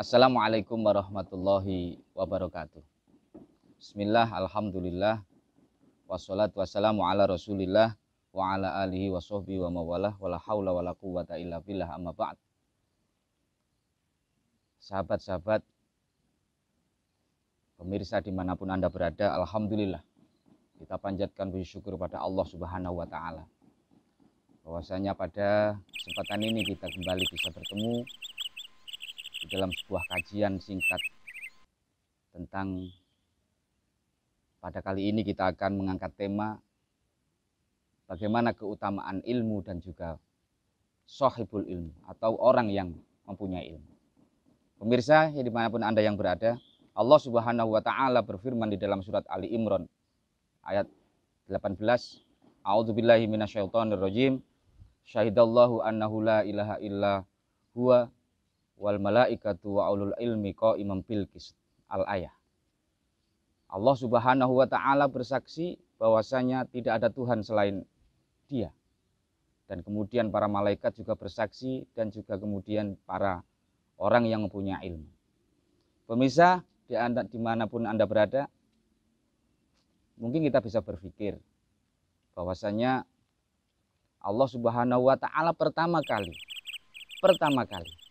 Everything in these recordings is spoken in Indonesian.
Assalamualaikum warahmatullahi wabarakatuh. Bismillah, alhamdulillah, wassalatu wassalamu ala rasulillah wa ala alihi wa sahbihi wa mawalah, wala hawla wala quwwata illa billah, amma ba'd. Sahabat-sahabat, pemirsa dimanapun Anda berada, alhamdulillah kita panjatkan puji syukur pada Allah Subhanahu wa Ta'ala, bahwasanya pada kesempatan ini kita kembali bisa bertemu di dalam sebuah kajian singkat tentang, pada kali ini kita akan mengangkat tema bagaimana keutamaan ilmu dan juga sahibul ilmu atau orang yang mempunyai ilmu. Pemirsa ya dimanapun Anda yang berada, Allah Subhanahu wa Ta'ala berfirman di dalam surat Ali Imran ayat 18, A'udzubillahi minasyaitonirrajim, syahidallahu annahu la ilaha illa huwa wal malaikatu wa ulul ilmi qa'iman bil qist. Al-ayah. Allah Subhanahu wa Ta'ala bersaksi bahwasanya tidak ada Tuhan selain Dia. Dan kemudian para malaikat juga bersaksi, dan juga kemudian para orang yang mempunyai ilmu. Pemirsa, dimanapun Anda berada, mungkin kita bisa berpikir bahwasanya Allah Subhanahu wa Ta'ala pertama kali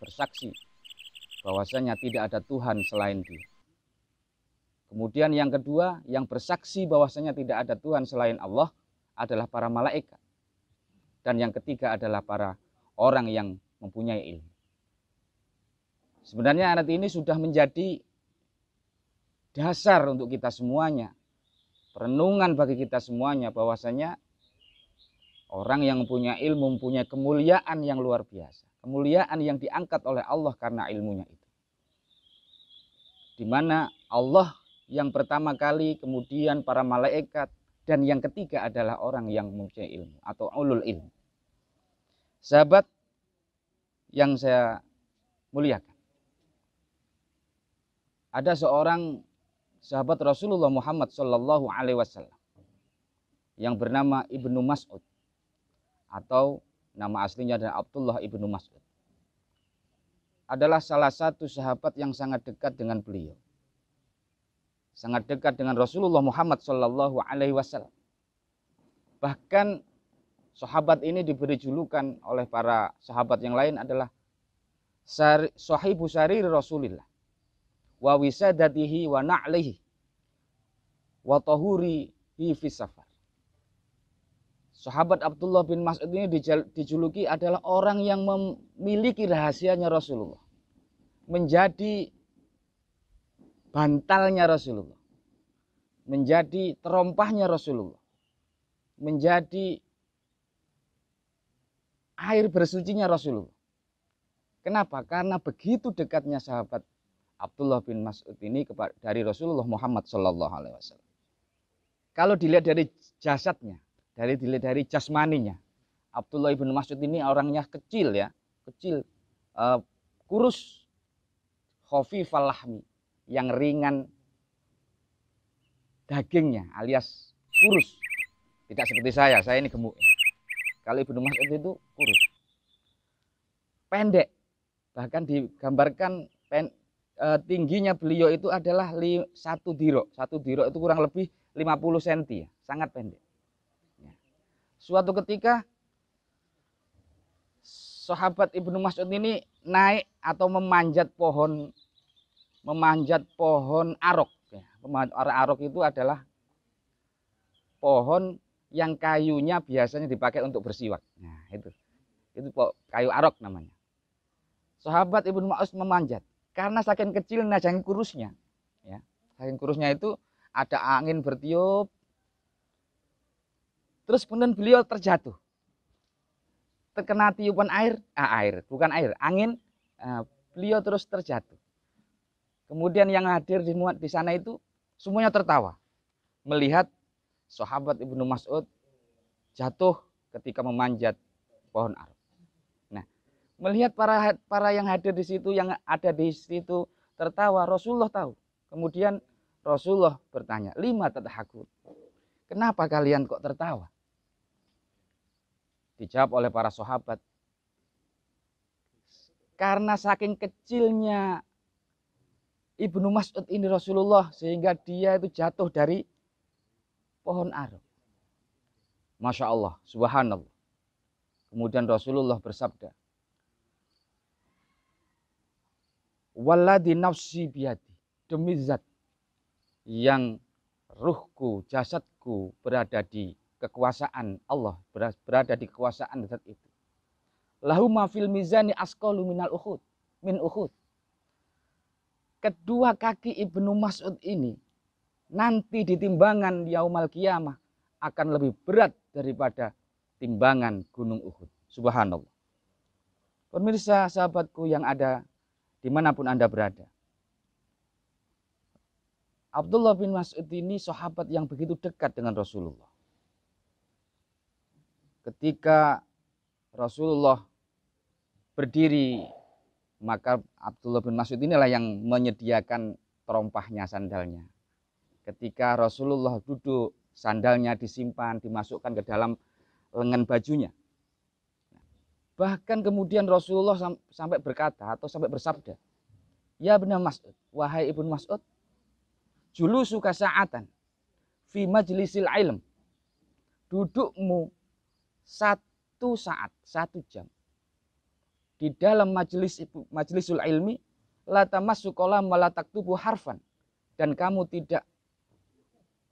bersaksi bahwasanya tidak ada Tuhan selain Dia. Kemudian yang kedua, yang bersaksi bahwasanya tidak ada Tuhan selain Allah adalah para malaikat. Dan yang ketiga adalah para orang yang mempunyai ilmu. Sebenarnya ayat ini sudah menjadi dasar untuk kita semuanya, perenungan bagi kita semuanya, bahwasanya orang yang mempunyai ilmu mempunyai kemuliaan yang luar biasa. Kemuliaan yang diangkat oleh Allah karena ilmunya itu. Di mana Allah yang pertama kali, kemudian para malaikat, dan yang ketiga adalah orang yang mempunyai ilmu atau ulul ilmu. Sahabat yang saya muliakan, ada seorang sahabat Rasulullah Muhammad Sallallahu Alaihi Wasallam yang bernama Ibnu Mas'ud, atau nama aslinya adalah Abdullah ibnu Mas'ud. Adalah salah satu sahabat yang sangat dekat dengan beliau, sangat dekat dengan Rasulullah Muhammad Sallallahu Alaihi Wasallam. Bahkan sahabat ini diberi julukan oleh para sahabat yang lain adalah sahibu sarir Rasulillah, wa wisadatihi wa na'lihi wa tahurihi fi safar. Sahabat Abdullah bin Mas'ud ini dijuluki adalah orang yang memiliki rahasianya Rasulullah, menjadi bantalnya Rasulullah, menjadi terompahnya Rasulullah, menjadi air bersucinya Rasulullah. Kenapa? Karena begitu dekatnya sahabat Abdullah bin Mas'ud ini dari Rasulullah Muhammad Sallallahu Alaihi Wasallam. Kalau dilihat dari jasadnya, dilihat dari jasmaninya, Abdullah bin Mas'ud ini orangnya kecil ya, kurus, khafifal lahmi, yang ringan dagingnya, alias kurus. Tidak seperti saya ini gemuk. Kalau Ibnu Mas'ud itu kurus, pendek, bahkan digambarkan tingginya beliau itu adalah 1 dirok. 1 dirok itu kurang lebih 50 cm, ya, sangat pendek. Suatu ketika sahabat Ibnu Mas'ud ini naik atau memanjat pohon arok. Arok itu adalah pohon yang kayunya biasanya dipakai untuk bersiwak. Nah, itu kayu arok namanya. Sahabat Ibnu Mas'ud memanjat karena saking kecilnya, saking kurusnya, ya. Saking kurusnya itu ada angin bertiup. Terus kemudian beliau terjatuh, terkena tiupan angin, beliau terus terjatuh. Kemudian yang hadir di sana itu semuanya tertawa melihat sahabat Ibnu Mas'ud jatuh ketika memanjat pohon arok. Nah, melihat para yang hadir di situ, yang ada di situ tertawa, Rasulullah tahu. Kemudian Rasulullah bertanya, "Lima tadhakun?" Kenapa kalian kok tertawa? Dijawab oleh para sahabat, karena saking kecilnya Ibnu Mas'ud ini Rasulullah sehingga dia itu jatuh dari pohon ara. Masya Allah, subhanallah. Kemudian Rasulullah bersabda, walladzi nafsi biyadi, demi zat yang ruhku, jasadku berada di kekuasaan Allah, berada di kekuasaan zat itu. Lahu ma fil mizani asqalu minal uhud, min uhud. Kedua kaki Ibnu Mas'ud ini nanti di timbangan yaumal qiyamah akan lebih berat daripada timbangan gunung Uhud. Subhanallah. Pemirsa, sahabatku yang ada dimanapun Anda berada. Abdullah bin Mas'ud ini sahabat yang begitu dekat dengan Rasulullah. Ketika Rasulullah berdiri, maka Abdullah bin Mas'ud inilah yang menyediakan terompahnya, sandalnya. Ketika Rasulullah duduk, sandalnya disimpan, dimasukkan ke dalam lengan bajunya. Bahkan kemudian Rasulullah sampai berkata atau sampai bersabda, ya Ibnu Mas'ud, wahai Ibnu Mas'ud, julusuka sa'atan fi majlisil ilm. Dudukmu 1 saat, 1 jam di dalam majlisul ilmi, la tamassu qalam wa la taktubu harfan, dan kamu tidak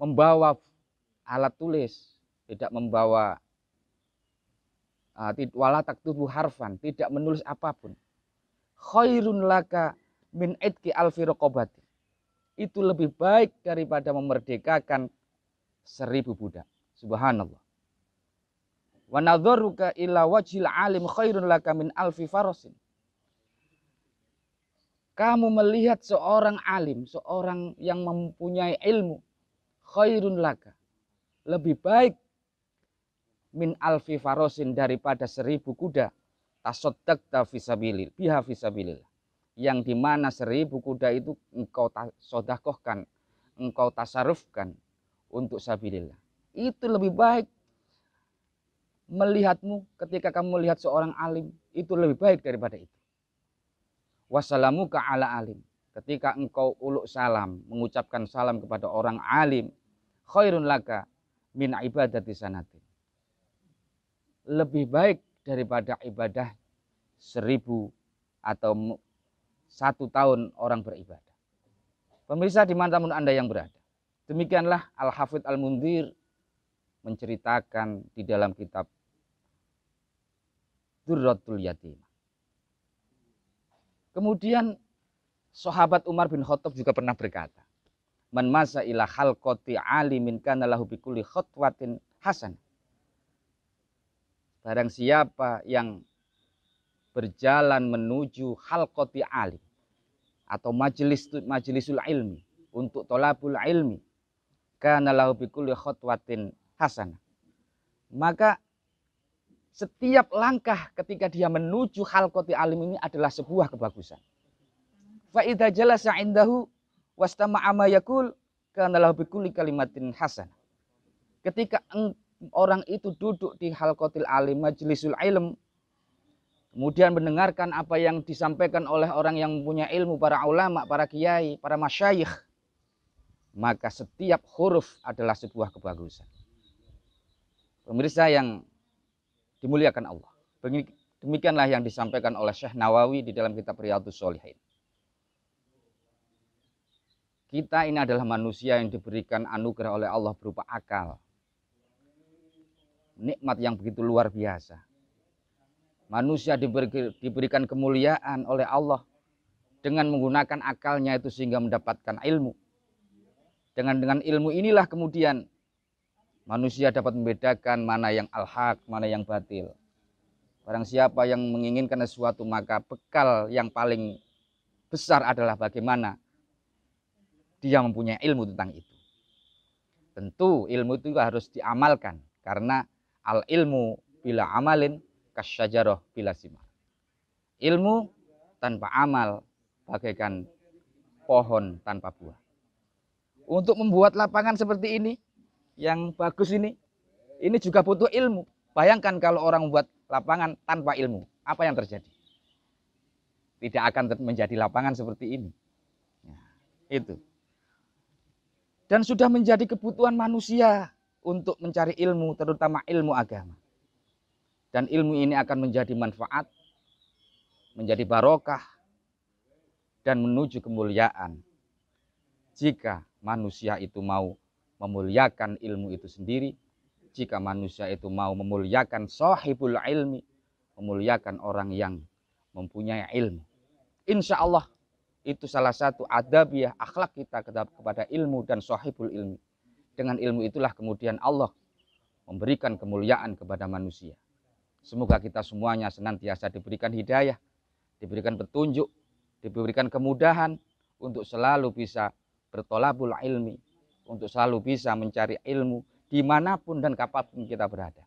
membawa alat tulis, tidak membawa wala taktubu harfan, tidak menulis apapun. Khairun laka min idki alfi raqabati. Itu lebih baik daripada memerdekakan 1000 budak. Subhanallah. Wa nadharuka ila wajhil alim khairun laka min alfi farasin. Kamu melihat seorang alim, seorang yang mempunyai ilmu, khairun laka, lebih baik min alfi farasin, daripada 1000 kuda. Tasaddaqta fisabilillah, biha fisabilillah, yang dimana 1000 kuda itu engkau sodakohkan, engkau tasarufkan untuk sabilillah. Itu lebih baik. Melihatmu ketika kamu melihat seorang alim, itu lebih baik daripada itu. Wassalamuka ala alim, ketika engkau uluk salam, mengucapkan salam kepada orang alim, khairun laka min ibadati sanatin, lebih baik daripada ibadah 1000 atau 1 tahun orang beribadah. Pemirsa dimanapun Anda yang berada, demikianlah Al-Hafidh Al-Mundhir menceritakan di dalam kitab Durratul Yatim. Kemudian sahabat Umar bin Khattab juga pernah berkata, man masa ila khalqati alimin kana lahu bi kulli khatwatin hasan. Barang siapa yang berjalan menuju khalqati alim atau majlisul ilmi, untuk tolabul ilmi, kana lahu bi kulli khatwatin hasan, maka setiap langkah ketika dia menuju khalqati alim ini adalah sebuah kebagusan. Fa idza jalasa indahu wastama'a ma yaqul kana lahu bikulli kalimatin hasanah. Ketika orang itu duduk di khalqatil alim, majlisul ilm, kemudian mendengarkan apa yang disampaikan oleh orang yang mempunyai ilmu, para ulama, para kiai, para masyayikh, maka setiap huruf adalah sebuah kebagusan. Pemirsa yang dimuliakan Allah, demikianlah yang disampaikan oleh Syekh Nawawi di dalam kitab Riyadhus Shalihin. Kita ini adalah manusia yang diberikan anugerah oleh Allah berupa akal. Nikmat yang begitu luar biasa. Manusia diberikan kemuliaan oleh Allah dengan menggunakan akalnya itu sehingga mendapatkan ilmu. Dengan ilmu inilah kemudian manusia dapat membedakan mana yang al-haq, mana yang batil. Barang siapa yang menginginkan sesuatu, maka bekal yang paling besar adalah bagaimana dia mempunyai ilmu tentang itu. Tentu ilmu itu harus diamalkan, karena al-ilmu bila amalin kasyajarah bila simar. Ilmu tanpa amal bagaikan pohon tanpa buah. Untuk membuat lapangan seperti ini, yang bagus ini juga butuh ilmu. Bayangkan kalau orang membuat lapangan tanpa ilmu, apa yang terjadi? Tidak akan menjadi lapangan seperti ini. Itu. Dan sudah menjadi kebutuhan manusia untuk mencari ilmu, terutama ilmu agama. Dan ilmu ini akan menjadi manfaat, menjadi barokah, dan menuju kemuliaan. Jika manusia itu mau memuliakan ilmu itu sendiri, jika manusia itu mau memuliakan sahibul ilmi, memuliakan orang yang mempunyai ilmu. Insya Allah itu salah satu adabiah akhlak kita kepada ilmu dan sahibul ilmi. Dengan ilmu itulah kemudian Allah memberikan kemuliaan kepada manusia. Semoga kita semuanya senantiasa diberikan hidayah, diberikan petunjuk, diberikan kemudahan untuk selalu bisa bertolabul ilmi, untuk selalu bisa mencari ilmu dimanapun dan kapanpun kita berada.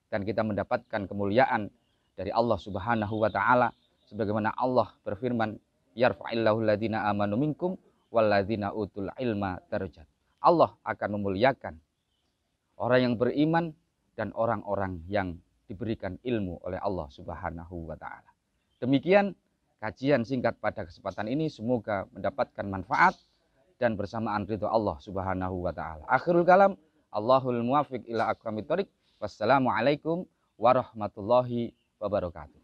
Dan kita mendapatkan kemuliaan dari Allah Subhanahu wa Ta'ala, sebagaimana Allah berfirman, yarfa'illahu alladhina amanu minkum walladhina utul ilma darajat. Allah akan memuliakan orang yang beriman dan orang-orang yang diberikan ilmu oleh Allah Subhanahu wa Ta'ala. Demikian kajian singkat pada kesempatan ini, semoga mendapatkan manfaat dan bersamaan ridho Allah Subhanahu wa Ta'ala. Akhirul kalam, Allahul muwafiq ila aqwamit thoriq. Wassalamualaikum warahmatullahi wabarakatuh.